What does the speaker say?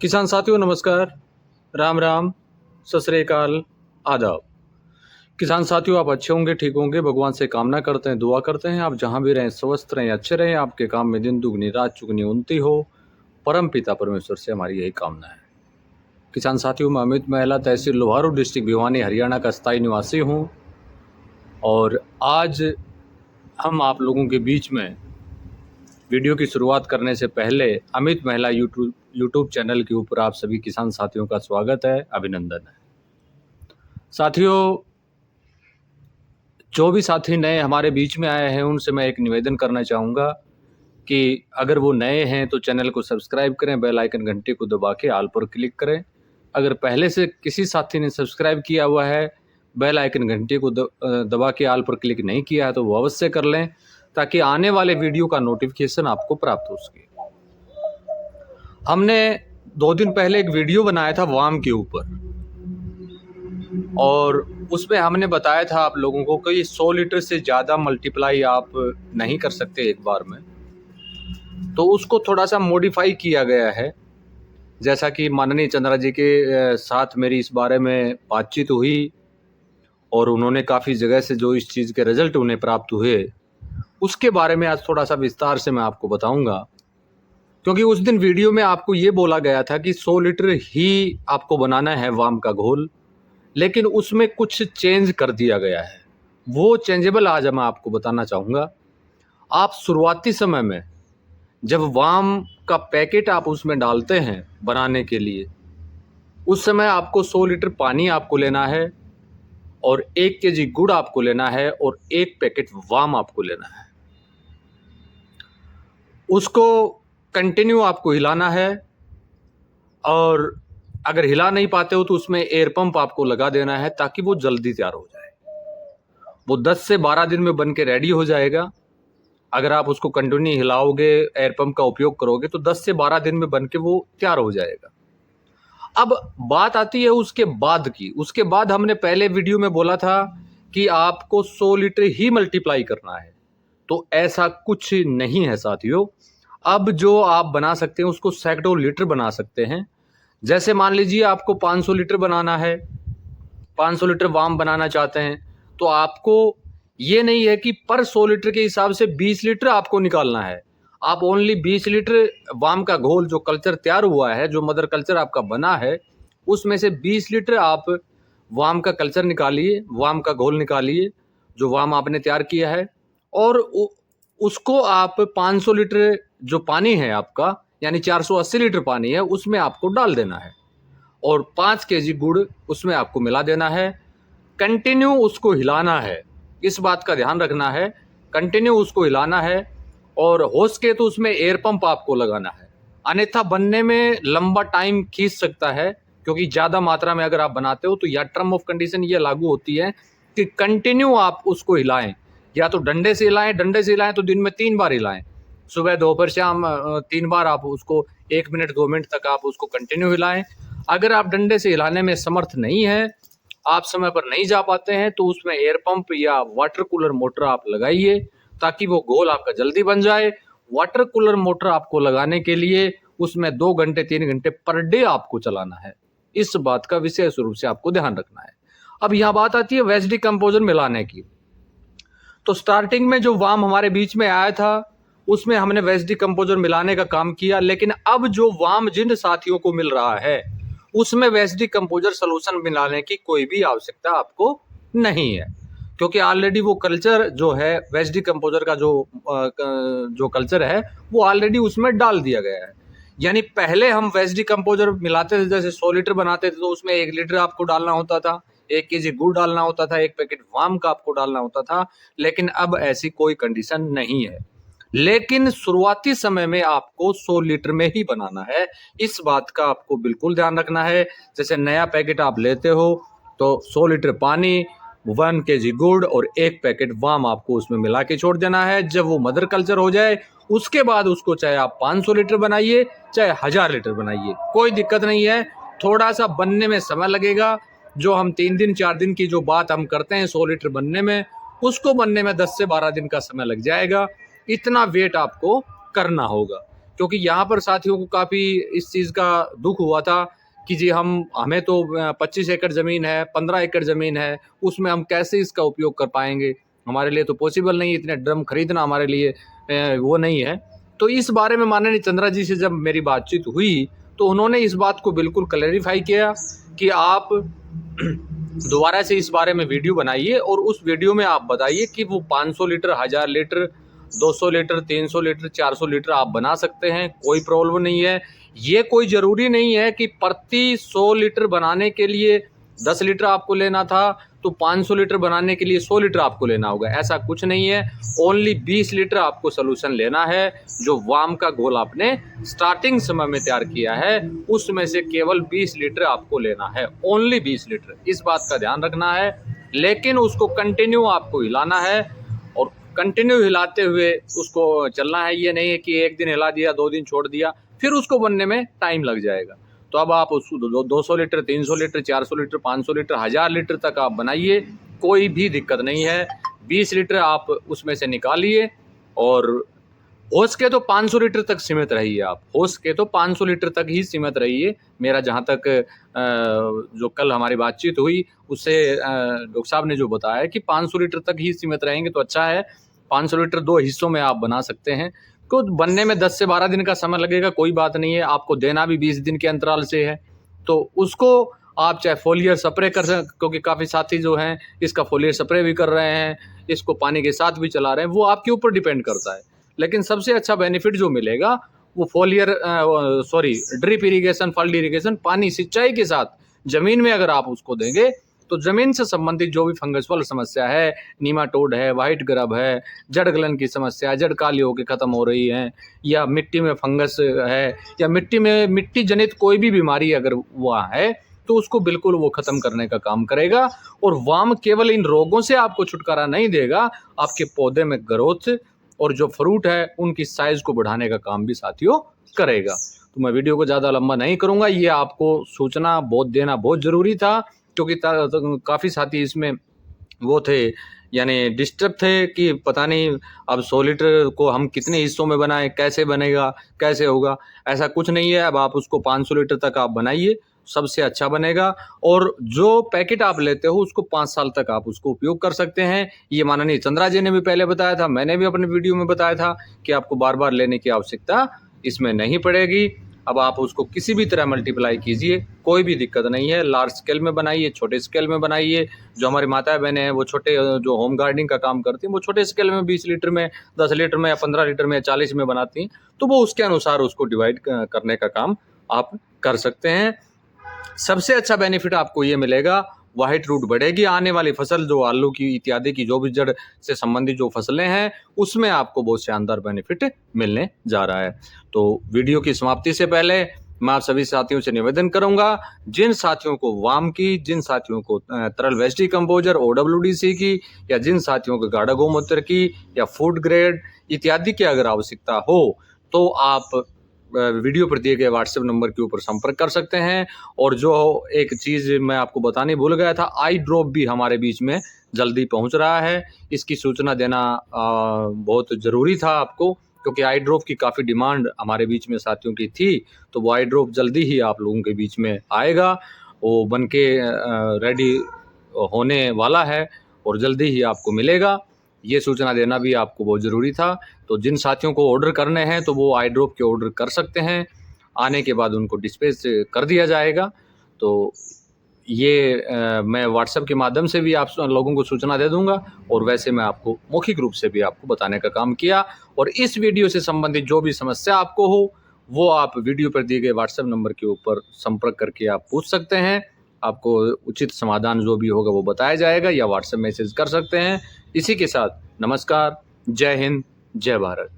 किसान साथियों नमस्कार, राम राम, सत श्री अकाल, आदाब। किसान साथियों आप अच्छे होंगे, ठीक होंगे, भगवान से कामना करते हैं, दुआ करते हैं आप जहां भी रहें स्वस्थ रहें, अच्छे रहें, आपके काम में दिन दुगनी रात चुगनी उन्नति हो। परम पिता परमेश्वर से हमारी यही कामना है। किसान साथियों मैं अमित महिला, तहसील लोहारू, डिस्ट्रिक्ट भिवानी, हरियाणा का स्थायी निवासी हूँ। और आज हम आप लोगों के बीच में वीडियो की शुरुआत करने से पहले अमित महिला यूट्यूब चैनल के ऊपर आप सभी किसान साथियों का स्वागत है, अभिनंदन है। साथियों, जो भी साथी नए हमारे बीच में आए हैं उनसे मैं एक निवेदन करना चाहूँगा कि अगर वो नए हैं तो चैनल को सब्सक्राइब करें, बेल आइकन घंटे को दबा के ऑल पर क्लिक करें। अगर पहले से किसी साथी ने सब्सक्राइब किया हुआ है, बेल आइकन घंटे को दबा के ऑल पर क्लिक नहीं किया है तो वो अवश्य कर लें, ताकि आने वाले वीडियो का नोटिफिकेशन आपको प्राप्त हो सके। हमने 2 दिन पहले एक वीडियो बनाया था वाम के ऊपर, और उसमें हमने बताया था आप लोगों को कि 100 लीटर से ज़्यादा मल्टीप्लाई आप नहीं कर सकते एक बार में। तो उसको थोड़ा सा मॉडिफाई किया गया है। जैसा कि माननीय चंद्रा जी के साथ मेरी इस बारे में बातचीत हुई और उन्होंने काफ़ी जगह से जो इस चीज़ के रिजल्ट उन्हें प्राप्त हुए, उसके बारे में आज थोड़ा सा विस्तार से मैं आपको बताऊंगा। क्योंकि उस दिन वीडियो में आपको ये बोला गया था कि 100 लीटर ही आपको बनाना है वाम का घोल, लेकिन उसमें कुछ चेंज कर दिया गया है। वो चेंजेबल आज मैं आपको बताना चाहूँगा। आप शुरुआती समय में जब वाम का पैकेट आप उसमें डालते हैं बनाने के लिए, उस समय आपको 100 लीटर पानी आपको लेना है और 1 केजी गुड़ आपको लेना है और 1 पैकेट वाम आपको लेना है। उसको कंटिन्यू आपको हिलाना है, और अगर हिला नहीं पाते हो तो उसमें एयर पंप आपको लगा देना है ताकि वो जल्दी तैयार हो जाए। वो 10 से 12 दिन में बन के रेडी हो जाएगा। अगर आप उसको कंटिन्यू हिलाओगे, एयर पंप का उपयोग करोगे तो 10 से 12 दिन में बन के वो तैयार हो जाएगा। अब बात आती है उसके बाद की। उसके बाद हमने पहले वीडियो में बोला था कि आपको 100 लीटर ही मल्टीप्लाई करना है, तो ऐसा कुछ नहीं है साथियों। अब जो आप बना सकते हैं उसको सैकड़ों लीटर बना सकते हैं। जैसे मान लीजिए आपको 500 लीटर बनाना है, 500 लीटर वाम बनाना चाहते हैं, तो आपको ये नहीं है कि पर 100 लीटर के हिसाब से 20 लीटर आपको निकालना है। आप ओनली 20 लीटर वाम का घोल जो कल्चर तैयार हुआ है, जो मदर कल्चर आपका बना है, उसमें से 20 लीटर आप वाम का कल्चर निकालिए, वाम का घोल निकालिए जो वाम आपने तैयार किया है, और उसको आप 500 लीटर जो पानी है आपका, यानी 480 लीटर पानी है, उसमें आपको डाल देना है और 5 केजी गुड़ उसमें आपको मिला देना है। कंटिन्यू उसको हिलाना है, इस बात का ध्यान रखना है। कंटिन्यू उसको हिलाना है, और हो सके तो उसमें एयर पंप आपको लगाना है, अन्यथा बनने में लंबा टाइम खींच सकता है। क्योंकि ज़्यादा मात्रा में अगर आप बनाते हो तो या टर्म ऑफ कंडीशन ये लागू होती है कि कंटिन्यू आप उसको हिलाएं, या तो डंडे से हिलाएं, डंडे से हिलाएं तो दिन में 3 बार हिलाएं, सुबह दोपहर शाम 3 बार आप उसको 1 मिनट 2 मिनट तक आप उसको कंटिन्यू हिलाएं। अगर आप डंडे से हिलाने में समर्थ नहीं है, आप समय पर नहीं जा पाते हैं, तो उसमें एयर पंप या वाटर कूलर मोटर आप लगाइए ताकि वो घोल आपका जल्दी बन जाए। वाटर कूलर मोटर आपको लगाने के लिए उसमें 2 घंटे 3 घंटे पर डे आपको चलाना है। इस बात का विशेष रूप से आपको ध्यान रखना है। अब यहाँ बात आती है वेस्ट डिकम्पोजर मिलाने की। तो स्टार्टिंग में जो वाम हमारे बीच में आया था उसमें हमने वेस्ट डिकम्पोजर मिलाने का काम किया, लेकिन अब जो वाम जिन साथियों को मिल रहा है उसमें वेस्ट डिकम्पोजर सोल्यूशन मिलाने की कोई भी आवश्यकता आपको नहीं है, क्योंकि ऑलरेडी वो कल्चर जो है वेस्ट डिकम्पोजर का जो कल्चर है वो ऑलरेडी उसमें डाल दिया गया है। यानी पहले हम वेस्ट डिकम्पोजर मिलाते थे, जैसे 100 लीटर बनाते थे तो उसमें 1 लीटर आपको डालना होता था, 1 केजी गुड़ डालना होता था, 1 पैकेट वाम का आपको डालना होता था। लेकिन अब ऐसी कोई कंडीशन नहीं है, लेकिन शुरुआती समय में आपको 100 लीटर में ही बनाना है। इस बात का आपको बिल्कुल ध्यान रखना है। जैसे नया पैकेट आप लेते हो तो 100 लीटर पानी, 1 केजी गुड़ और 1 पैकेट वाम आपको उसमें मिला के छोड़ देना है। जब वो मदर कल्चर हो जाए उसके बाद उसको चाहे आप 500 लीटर बनाइए चाहे 1000 लीटर बनाइए, कोई दिक्कत नहीं है। थोड़ा सा बनने में समय लगेगा। जो हम 3 दिन 4 दिन की जो बात हम करते हैं 100 लीटर बनने में, उसको बनने में 10 से 12 दिन का समय लग जाएगा। इतना वेट आपको करना होगा। क्योंकि यहाँ पर साथियों को काफ़ी इस चीज़ का दुख हुआ था कि जी हमें तो 25 एकड़ ज़मीन है, 15 एकड़ ज़मीन है, उसमें हम कैसे इसका उपयोग कर पाएंगे, हमारे लिए तो पॉसिबल नहीं है, इतने ड्रम खरीदना हमारे लिए वो नहीं है। तो इस बारे में माननीय चंद्रा जी से जब मेरी बातचीत हुई तो उन्होंने इस बात को बिल्कुल क्लैरिफाई किया कि आप दोबारा से इस बारे में वीडियो बनाइए और उस वीडियो में आप बताइए कि वो 500 litre, 1000 litre, 200 litre, 300 litre, 400 litre आप बना सकते हैं, कोई प्रॉब्लम नहीं है। ये कोई ज़रूरी नहीं है कि प्रति 100 लीटर बनाने के लिए 10 लीटर आपको लेना था तो 500 लीटर बनाने के लिए 100 लीटर आपको लेना होगा, ऐसा कुछ नहीं है। ओनली 20 लीटर आपको सोल्यूशन लेना है। जो वाम का घोल आपने स्टार्टिंग समय में तैयार किया है उसमें से केवल 20 लीटर आपको लेना है, ओनली 20 लीटर, इस बात का ध्यान रखना है। लेकिन उसको कंटिन्यू आपको हिलाना है और कंटिन्यू हिलाते हुए उसको चलना है। ये नहीं है कि एक दिन हिला दिया, 2 दिन छोड़ दिया, फिर उसको बनने में टाइम लग जाएगा। तो अब आप उसको 200 litre, 300 litre, 400 litre, 500 litre, 1000 litre तक आप बनाइए, कोई भी दिक्कत नहीं है। 20 लीटर आप उसमें से निकालिए और हो सके तो 500 लीटर तक सीमित रहिए। आप हो सके तो 500 लीटर तक ही सीमित रहिए। मेरा जहाँ तक जो कल हमारी बातचीत हुई उससे डॉक्टर साहब ने जो बताया कि 500 लीटर तक ही सीमित रहेंगे तो अच्छा है। 500 लीटर 2 हिस्सों में आप बना सकते हैं। तो बनने में 10 से 12 दिन का समय लगेगा, कोई बात नहीं है। आपको देना भी 20 दिन के अंतराल से है, तो उसको आप चाहे फोलियर स्प्रे कर सकते, क्योंकि काफ़ी साथी जो हैं इसका फोलियर स्प्रे भी कर रहे हैं, इसको पानी के साथ भी चला रहे हैं, वो आपके ऊपर डिपेंड करता है। लेकिन सबसे अच्छा बेनिफिट जो मिलेगा वो ड्रिप इरिगेशन, फॉल्ट इरिगेशन, पानी सिंचाई के साथ ज़मीन में अगर आप उसको देंगे तो ज़मीन से संबंधित जो भी फंगस वाली समस्या है, नीमाटोड है, वाइट ग्रब है, जड़ गलन की समस्या, जड़ काली होकर ख़त्म हो रही है, या मिट्टी में फंगस है, या मिट्टी जनित कोई भी बीमारी अगर वहाँ है तो उसको बिल्कुल वो ख़त्म करने का काम करेगा। और वाम केवल इन रोगों से आपको छुटकारा नहीं देगा, आपके पौधे में ग्रोथ और जो फ्रूट है उनकी साइज़ को बढ़ाने का काम भी साथियों करेगा। तो मैं वीडियो को ज़्यादा लंबा नहीं करूँगा, ये आपको सूचना देना बहुत ज़रूरी था, क्योंकि काफ़ी साथी इसमें वो थे, यानी डिस्टर्ब थे कि पता नहीं अब 100 लीटर को हम कितने हिस्सों में बनाएं, कैसे बनेगा, कैसे होगा। ऐसा कुछ नहीं है। अब आप उसको 500 लीटर तक आप बनाइए, सबसे अच्छा बनेगा। और जो पैकेट आप लेते हो उसको 5 साल तक आप उसको उपयोग कर सकते हैं। ये माननीय चंद्रा जी ने भी पहले बताया था, मैंने भी अपने वीडियो में बताया था कि आपको बार बार लेने की आवश्यकता इसमें नहीं पड़ेगी। अब आप उसको किसी भी तरह मल्टीप्लाई कीजिए, कोई भी दिक्कत नहीं है। लार्ज स्केल में बनाइए, छोटे स्केल में बनाइए। जो हमारी माताएं बहनें हैं वो छोटे जो होम गार्डनिंग का काम करती हैं वो छोटे स्केल में 20 लीटर में, 10 लीटर में, या 15 लीटर में, या 40 में बनाती हैं, तो वो उसके अनुसार उसको डिवाइड करने का काम आप कर सकते हैं। सबसे अच्छा बेनिफिट आपको ये मिलेगा, वाइट रूट बढ़ेगी। आने वाली फसल जो आलू की इत्यादि की जो भी जड़ से संबंधित जो फसलें हैं उसमें आपको बहुत शानदार बेनिफिट मिलने जा रहा है। तो वीडियो की समाप्ति से पहले मैं आप सभी साथियों से निवेदन करूंगा, जिन साथियों को वाम की, जिन साथियों को तरल वेस्ट डिकम्पोजर OWDC की, या जिन साथियों को गाढ़ा गोमूत्र की या फूड ग्रेड इत्यादि की अगर आवश्यकता हो तो आप वीडियो पर दिए गए व्हाट्सएप नंबर के ऊपर संपर्क कर सकते हैं। और जो एक चीज़ मैं आपको बताने भूल गया था, आई ड्रॉप भी हमारे बीच में जल्दी पहुंच रहा है। इसकी सूचना देना बहुत ज़रूरी था आपको, क्योंकि आई ड्रॉप की काफ़ी डिमांड हमारे बीच में साथियों की थी। तो वो आई ड्रॉप जल्दी ही आप लोगों के बीच में आएगा, वो बन के रेडी होने वाला है और जल्दी ही आपको मिलेगा। ये सूचना देना भी आपको बहुत ज़रूरी था। तो जिन साथियों को ऑर्डर करने हैं तो वो आई ड्रॉप के ऑर्डर कर सकते हैं, आने के बाद उनको डिस्पैच कर दिया जाएगा। तो ये मैं व्हाट्सएप के माध्यम से भी आप लोगों को सूचना दे दूंगा, और वैसे मैं आपको मौखिक रूप से भी आपको बताने का काम किया। और इस वीडियो से संबंधित जो भी समस्या आपको हो वो आप वीडियो पर दिए गए व्हाट्सएप नंबर के ऊपर संपर्क करके आप पूछ सकते हैं। आपको उचित समाधान जो भी होगा वो बताया जाएगा, या व्हाट्सएप मैसेज कर सकते हैं। इसी के साथ नमस्कार, जय हिंद, जय भारत।